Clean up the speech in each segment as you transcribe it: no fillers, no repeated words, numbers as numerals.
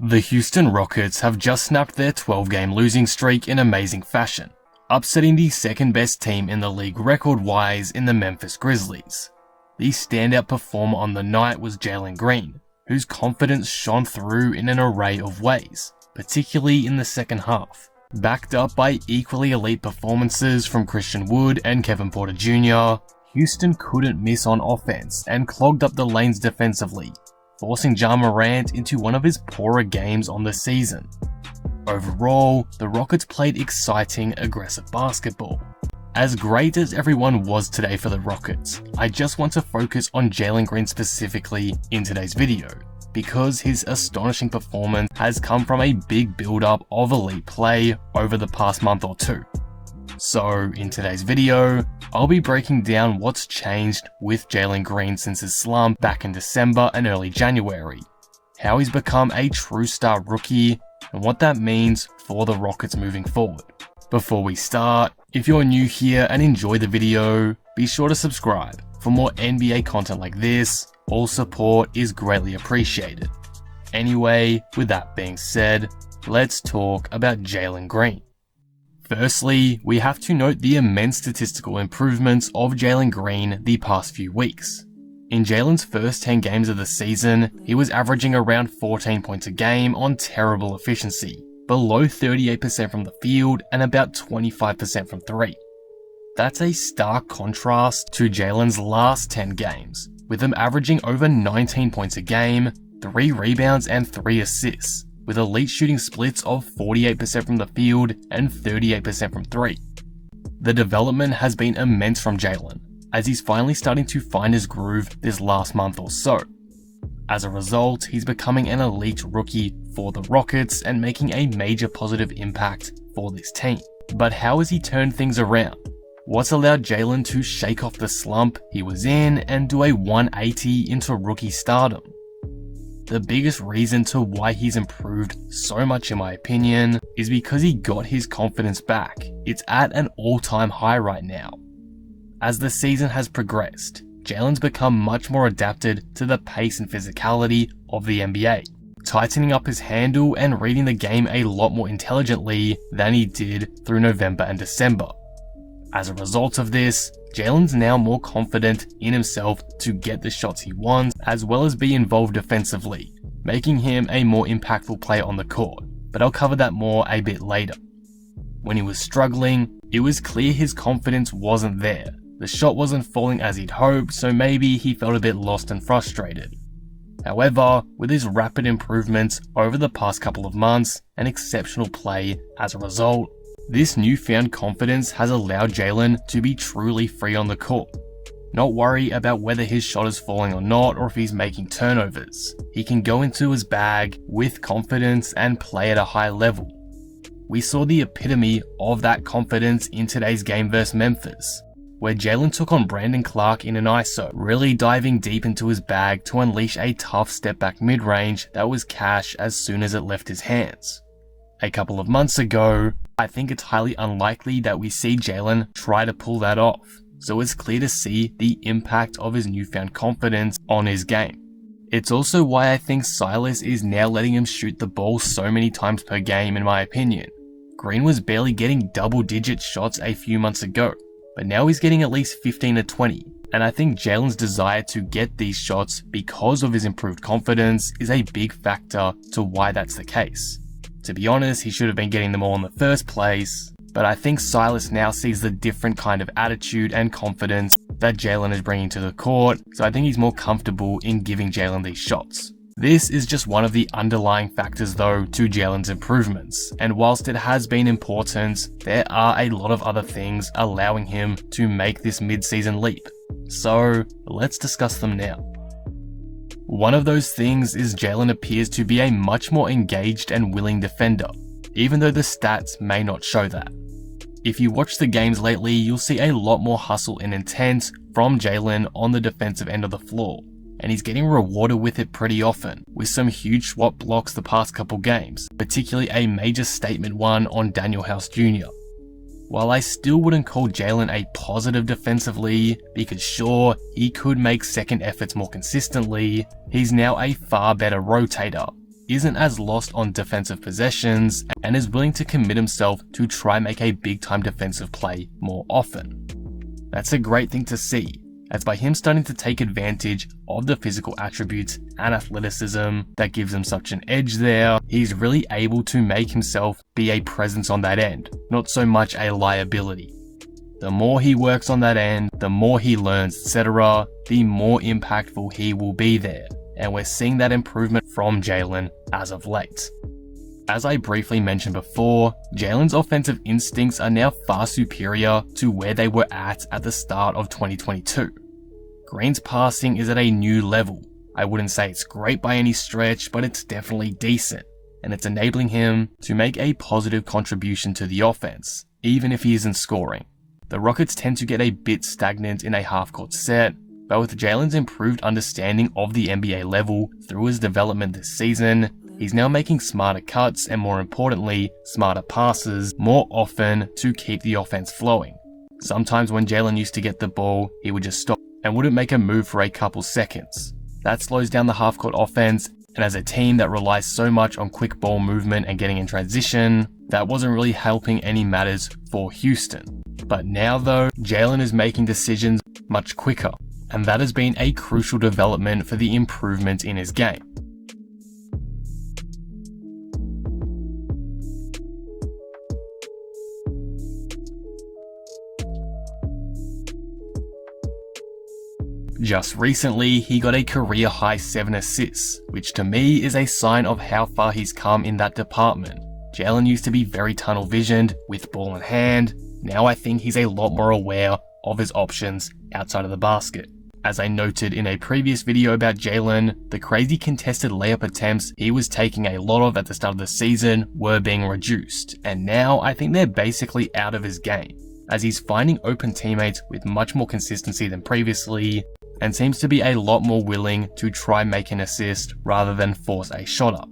The Houston Rockets have just snapped their 12-game losing streak in amazing fashion, upsetting the second best team in the league record-wise in the Memphis Grizzlies. The standout performer on the night was Jalen Green, whose confidence shone through in an array of ways, particularly in the second half. Backed up by equally elite performances from Christian Wood and Kevin Porter Jr., Houston couldn't miss on offense and clogged up the lanes defensively, forcing Ja Morant into one of his poorer games on the season. Overall, the Rockets played exciting, aggressive basketball. As great as everyone was today for the Rockets, I just want to focus on Jalen Green specifically in today's video, because his astonishing performance has come from a big build-up of elite play over the past month or two. So in today's video, I'll be breaking down what's changed with Jalen Green since his slump back in December and early January, how he's become a true star rookie, and what that means for the Rockets moving forward. Before we start, if you're new here and enjoy the video, be sure to subscribe for more NBA content like this. All support is greatly appreciated. Anyway, with that being said, let's talk about Jalen Green. Firstly, we have to note the immense statistical improvements of Jalen Green the past few weeks. In Jalen's first 10 games of the season, he was averaging around 14 points a game on terrible efficiency, below 38% from the field and about 25% from 3. That's a stark contrast to Jalen's last 10 games, with him averaging over 19 points a game, 3 rebounds and 3 assists, with elite shooting splits of 48% from the field and 38% from 3. The development has been immense from Jalen, as he's finally starting to find his groove this last month or so. As a result, he's becoming an elite rookie for the Rockets and making a major positive impact for this team. But how has he turned things around? What's allowed Jalen to shake off the slump he was in and do a 180 into rookie stardom? The biggest reason to why he's improved so much in my opinion is because he got his confidence back. It's at an all-time high right now. As the season has progressed, Jalen's become much more adapted to the pace and physicality of the NBA, tightening up his handle and reading the game a lot more intelligently than he did through November and December. As a result of this, Jalen's now more confident in himself to get the shots he wants as well as be involved defensively, making him a more impactful player on the court, but I'll cover that more a bit later. When he was struggling, it was clear his confidence wasn't there. The shot wasn't falling as he'd hoped, so maybe he felt a bit lost and frustrated. However, with his rapid improvements over the past couple of months and exceptional play as a result, this newfound confidence has allowed Jalen to be truly free on the court. Not worry about whether his shot is falling or not, or if he's making turnovers. He can go into his bag with confidence and play at a high level. We saw the epitome of that confidence in today's game versus Memphis, where Jalen took on Brandon Clark in an ISO, really diving deep into his bag to unleash a tough step-back mid-range that was cash as soon as it left his hands. A couple of months ago, I think it's highly unlikely that we see Jalen try to pull that off, so it's clear to see the impact of his newfound confidence on his game. It's also why I think Silas is now letting him shoot the ball so many times per game in my opinion. Green was barely getting double-digit shots a few months ago, but now he's getting at least 15 to 20, and I think Jalen's desire to get these shots because of his improved confidence is a big factor to why that's the case. To be honest, he should have been getting them all in the first place, but I think Silas now sees the different kind of attitude and confidence that Jalen is bringing to the court, so I think he's more comfortable in giving Jalen these shots. This is just one of the underlying factors though to Jalen's improvements, and whilst it has been important, there are a lot of other things allowing him to make this mid-season leap. So let's discuss them now. One of those things is Jalen appears to be a much more engaged and willing defender, even though the stats may not show that. If you watch the games lately, you'll see a lot more hustle and intent from Jalen on the defensive end of the floor, and he's getting rewarded with it pretty often, with some huge swap blocks the past couple games, particularly a major statement one on Daniel House Jr. While I still wouldn't call Jalen a positive defensively, because sure, he could make second efforts more consistently, he's now a far better rotator. isn't as lost on defensive possessions, and is willing to commit himself to try make a big-time defensive play more often. That's a great thing to see, as by him starting to take advantage of the physical attributes and athleticism that gives him such an edge there, he's really able to make himself be a presence on that end, not so much a liability. The more he works on that end, the more he learns, etc., the more impactful he will be there, and we're seeing that improvement from Jalen as of late. As I briefly mentioned before, Jalen's offensive instincts are now far superior to where they were at the start of 2022. Green's passing is at a new level. I wouldn't say it's great by any stretch, but it's definitely decent, and it's enabling him to make a positive contribution to the offense, even if he isn't scoring. The Rockets tend to get a bit stagnant in a half-court set, but with Jalen's improved understanding of the NBA level through his development this season, he's now making smarter cuts and, more importantly, smarter passes more often to keep the offense flowing. Sometimes when Jalen used to get the ball, he would just stop and wouldn't make a move for a couple seconds. That slows down the half-court offense, and as a team that relies so much on quick ball movement and getting in transition, that wasn't really helping any matters for Houston. But now though, Jalen is making decisions much quicker, and that has been a crucial development for the improvement in his game. Just recently, he got a career-high 7 assists, which to me is a sign of how far he's come in that department. Jalen used to be very tunnel-visioned with ball in hand. Now I think he's a lot more aware of his options outside of the basket. As I noted in a previous video about Jalen, the crazy contested layup attempts he was taking a lot of at the start of the season were being reduced, and now I think they're basically out of his game, as he's finding open teammates with much more consistency than previously, and seems to be a lot more willing to try make an assist rather than force a shot up.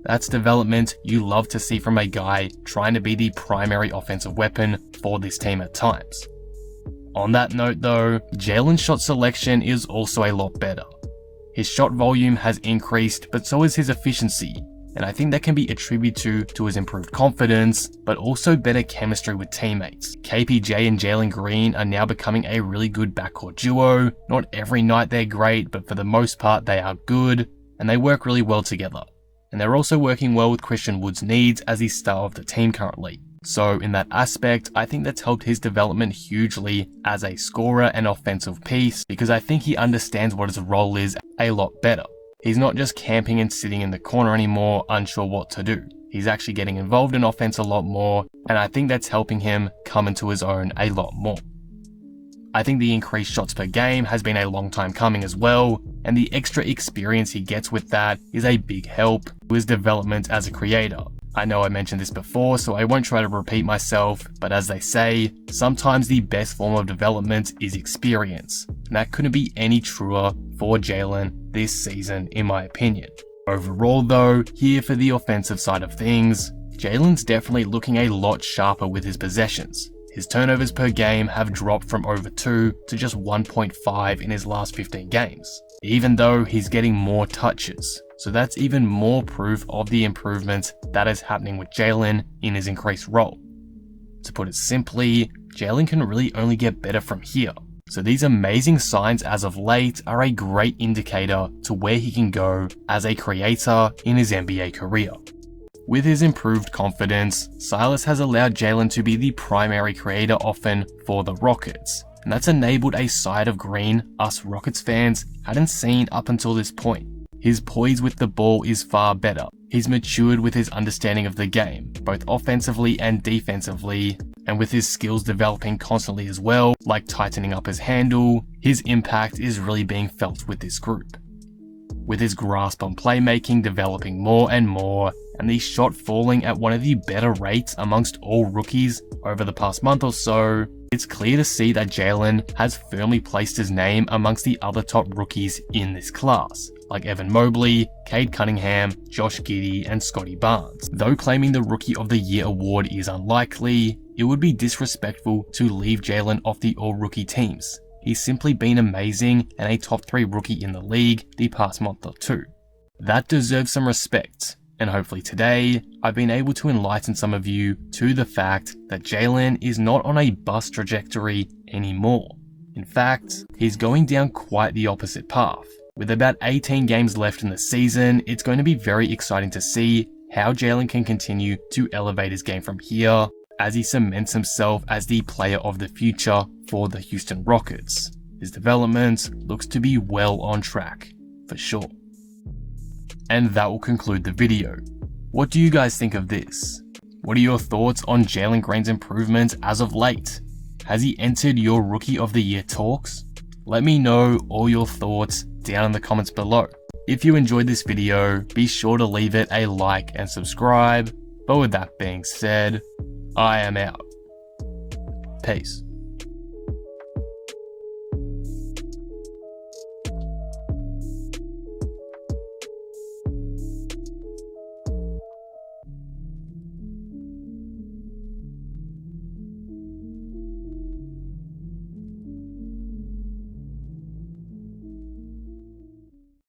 That's development you love to see from a guy trying to be the primary offensive weapon for this team at times. On that note though, Jalen's shot selection is also a lot better. His shot volume has increased, but so is his efficiency, and I think that can be attributed to his improved confidence, but also better chemistry with teammates. KPJ and Jalen Green are now becoming a really good backcourt duo. Not every night they're great, but for the most part they are good, and they work really well together. And they're also working well with Christian Wood's needs as the star of the team currently. So in that aspect, I think that's helped his development hugely as a scorer and offensive piece, because I think he understands what his role is a lot better. He's not just camping and sitting in the corner anymore, unsure what to do. He's actually getting involved in offense a lot more, and I think that's helping him come into his own a lot more. I think the increased shots per game has been a long time coming as well, and the extra experience he gets with that is a big help to his development as a creator. I know I mentioned this before, so I won't try to repeat myself, but as they say, sometimes the best form of development is experience, and that couldn't be any truer for Jalen this season in my opinion. Overall though, here for the offensive side of things, Jalen's definitely looking a lot sharper with his possessions. His turnovers per game have dropped from over 2 to just 1.5 in his last 15 games, even though he's getting more touches. So that's even more proof of the improvements that is happening with Jalen in his increased role. To put it simply, Jalen can really only get better from here. So these amazing signs as of late are a great indicator to where he can go as a creator in his NBA career. With his improved confidence, Silas has allowed Jalen to be the primary creator often for the Rockets, and that's enabled a side of Green us Rockets fans hadn't seen up until this point. His poise with the ball is far better. He's matured with his understanding of the game, both offensively and defensively, and with his skills developing constantly as well, like tightening up his handle, his impact is really being felt with this group. With his grasp on playmaking developing more and more, and the shot falling at one of the better rates amongst all rookies over the past month or so, It's clear to see that Jalen has firmly placed his name amongst the other top rookies in this class, like Evan Mobley, Cade Cunningham, Josh Giddey, and Scotty Barnes. Though claiming the Rookie of the Year award is unlikely, it would be disrespectful to leave Jalen off the all-rookie teams. He's simply been amazing and a top 3 rookie in the league the past month or two. That deserves some respect, and hopefully today, I've been able to enlighten some of you to the fact that Jalen is not on a bust trajectory anymore. In fact, he's going down quite the opposite path. With about 18 games left in the season, it's going to be very exciting to see how Jalen can continue to elevate his game from here as he cements himself as the player of the future for the Houston Rockets. His development looks to be well on track, for sure. And that will conclude the video. What do you guys think of this? What are your thoughts on Jalen Green's improvement as of late? Has he entered your Rookie of the Year talks? Let me know all your thoughts down in the comments below. If you enjoyed this video, be sure to leave it a like and subscribe. But with that being said, I am out. Peace.